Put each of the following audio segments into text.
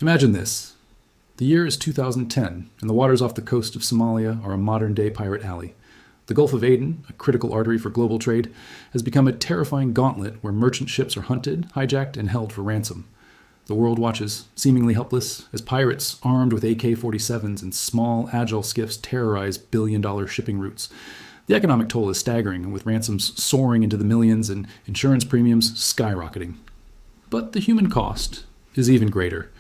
Imagine this. The year is 2010, and the waters off the coast of Somalia are a modern-day pirate alley. The Gulf of Aden, a critical artery for global trade, has become a terrifying gauntlet where merchant ships are hunted, hijacked, and held for ransom. The world watches, seemingly helpless, as pirates armed with AK-47s and small, agile skiffs terrorize billion-dollar shipping routes. The economic toll is staggering, with ransoms soaring into the millions and insurance premiums skyrocketing. But the human cost is even greater.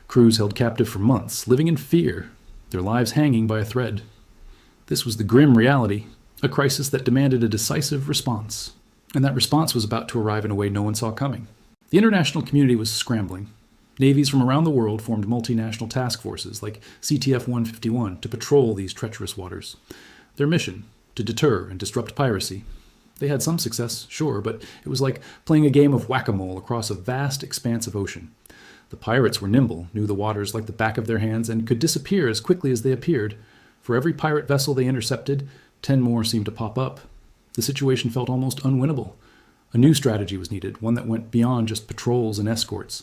Crews held captive for months, living in fear, their lives hanging by a thread. This was the grim reality, a crisis that demanded a decisive response. And that response was about to arrive in a way no one saw coming. The international community was scrambling. Navies from around the world formed multinational task forces like CTF-151 to patrol these treacherous waters. Their mission, to deter and disrupt piracy. They had some success, sure, but it was like playing a game of whack-a-mole across a vast expanse of ocean. The pirates were nimble, knew the waters like the back of their hands, and could disappear as quickly as they appeared. For every pirate vessel they intercepted, 10 more seemed to pop up. The situation felt almost unwinnable. A new strategy was needed, one that went beyond just patrols and escorts.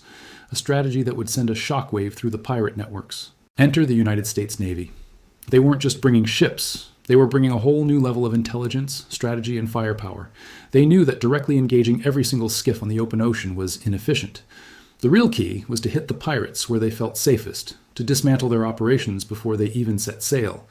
A strategy that would send a shockwave through the pirate networks. Enter the United States Navy. They weren't just bringing ships. They were bringing a whole new level of intelligence, strategy, and firepower. They knew that directly engaging every single skiff on the open ocean was inefficient. The real key was to hit the pirates where they felt safest, to dismantle their operations before they even set sail.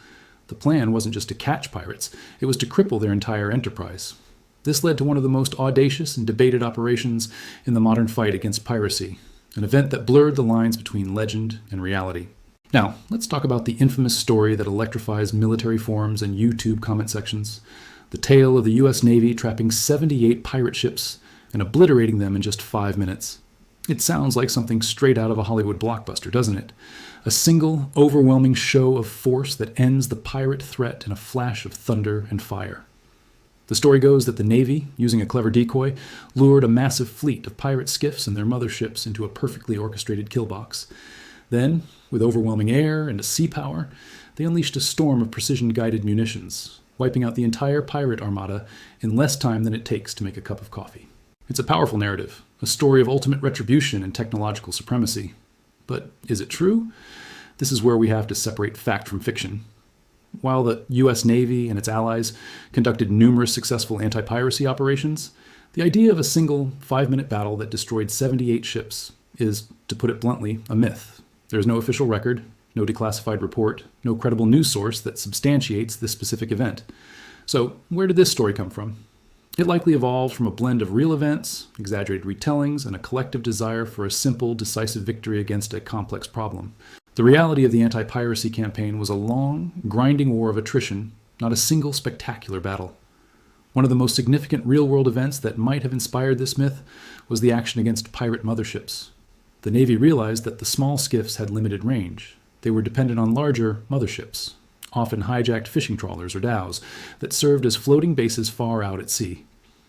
The plan wasn't just to catch pirates, it was to cripple their entire enterprise. This led to one of the most audacious and debated operations in the modern fight against piracy, an event that blurred the lines between legend and reality. Now, let's talk about the infamous story that electrifies military forums and YouTube comment sections. The tale of the U.S. Navy trapping 78 pirate ships and obliterating them in just 5 minutes. It sounds like something straight out of a Hollywood blockbuster, doesn't it? A single, overwhelming show of force that ends the pirate threat in a flash of thunder and fire. The story goes that the Navy, using a clever decoy, lured a massive fleet of pirate skiffs and their motherships into a perfectly orchestrated kill box. Then, with overwhelming air and sea power, they unleashed a storm of precision-guided munitions, wiping out the entire pirate armada in less time than it takes to make a cup of coffee. It's a powerful narrative, a story of ultimate retribution and technological supremacy. But is it true? This is where we have to separate fact from fiction. While the U.S. Navy and its allies conducted numerous successful anti-piracy operations, the idea of a single 5-minute battle that destroyed 78 ships is, to put it bluntly, a myth. There is no official record, no declassified report, no credible news source that substantiates this specific event. So, where did this story come from? It likely evolved from a blend of real events, exaggerated retellings, and a collective desire for a simple, decisive victory against a complex problem. The reality of the anti-piracy campaign was a long, grinding war of attrition, not a single spectacular battle. One of the most significant real-world events that might have inspired this myth was the action against pirate motherships. The Navy realized that the small skiffs had limited range. They were dependent on larger motherships, often hijacked fishing trawlers or dhows, that served as floating bases far out at sea.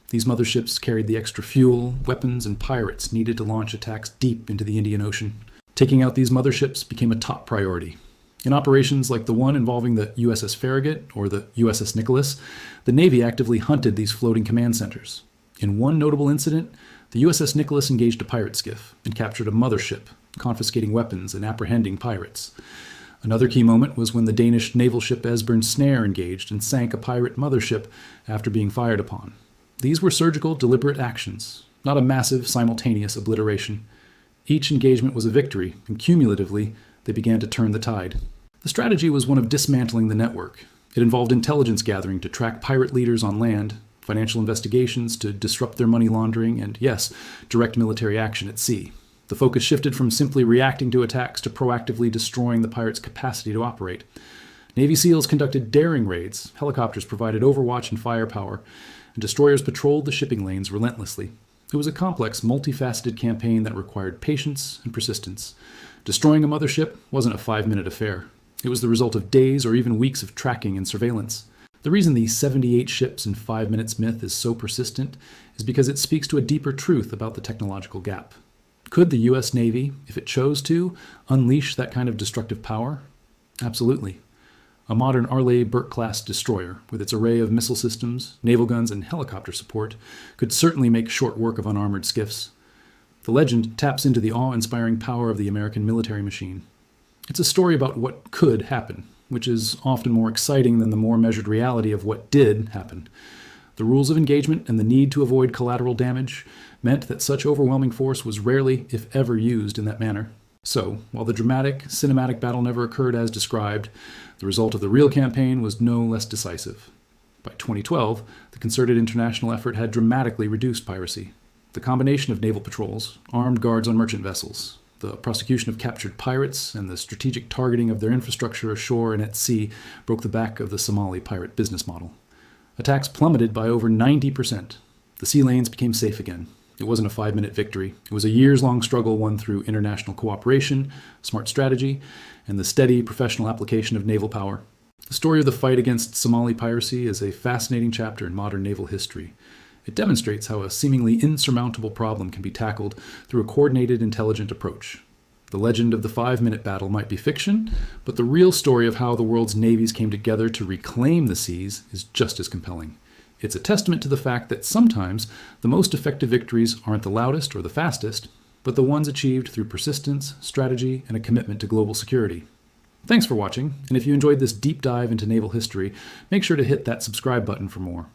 These motherships carried the extra fuel, weapons, and pirates needed to launch attacks deep into the Indian Ocean. Taking out these motherships became a top priority. In operations like the one involving the USS Farragut or the USS Nicholas, the Navy actively hunted these floating command centers. In one notable incident, the USS Nicholas engaged a pirate skiff and captured a mothership, confiscating weapons and apprehending pirates. Another key moment was when the Danish naval ship Esbern Snare engaged and sank a pirate mothership after being fired upon. These were surgical, deliberate actions, not a massive, simultaneous obliteration. Each engagement was a victory, and cumulatively, they began to turn the tide. The strategy was one of dismantling the network. It involved intelligence gathering to track pirate leaders on land, financial investigations to disrupt their money laundering, and yes, direct military action at sea. The focus shifted from simply reacting to attacks to proactively destroying the pirates' capacity to operate. Navy SEALs conducted daring raids, helicopters provided overwatch and firepower, and destroyers patrolled the shipping lanes relentlessly. It was a complex, multifaceted campaign that required patience and persistence. Destroying a mothership wasn't a 5-minute affair. It was the result of days or even weeks of tracking and surveillance. The reason the 78 ships in 5 minutes myth is so persistent is because it speaks to a deeper truth about the technological gap. Could the U.S. Navy, if it chose to, unleash that kind of destructive power? Absolutely. A modern Arleigh-Burke-class destroyer, with its array of missile systems, naval guns, and helicopter support, could certainly make short work of unarmored skiffs. The legend taps into the awe-inspiring power of the American military machine. It's a story about what could happen, which is often more exciting than the more measured reality of what did happen. The rules of engagement and the need to avoid collateral damage meant that such overwhelming force was rarely, if ever, used in that manner. So, while the dramatic, cinematic battle never occurred as described, the result of the real campaign was no less decisive. By 2012, the concerted international effort had dramatically reduced piracy. The combination of naval patrols, armed guards on merchant vessels, the prosecution of captured pirates, and the strategic targeting of their infrastructure ashore and at sea broke the back of the Somali pirate business model. Attacks plummeted by over 90%. The sea lanes became safe again. It wasn't a 5-minute victory. It was a years-long struggle won through international cooperation, smart strategy, and the steady professional application of naval power. The story of the fight against Somali piracy is a fascinating chapter in modern naval history. It demonstrates how a seemingly insurmountable problem can be tackled through a coordinated, intelligent approach. The legend of the 5-minute battle might be fiction, but the real story of how the world's navies came together to reclaim the seas is just as compelling. It's a testament to the fact that sometimes the most effective victories aren't the loudest or the fastest, but the ones achieved through persistence, strategy, and a commitment to global security. Thanks for watching, and if you enjoyed this deep dive into naval history, make sure to hit that subscribe button for more.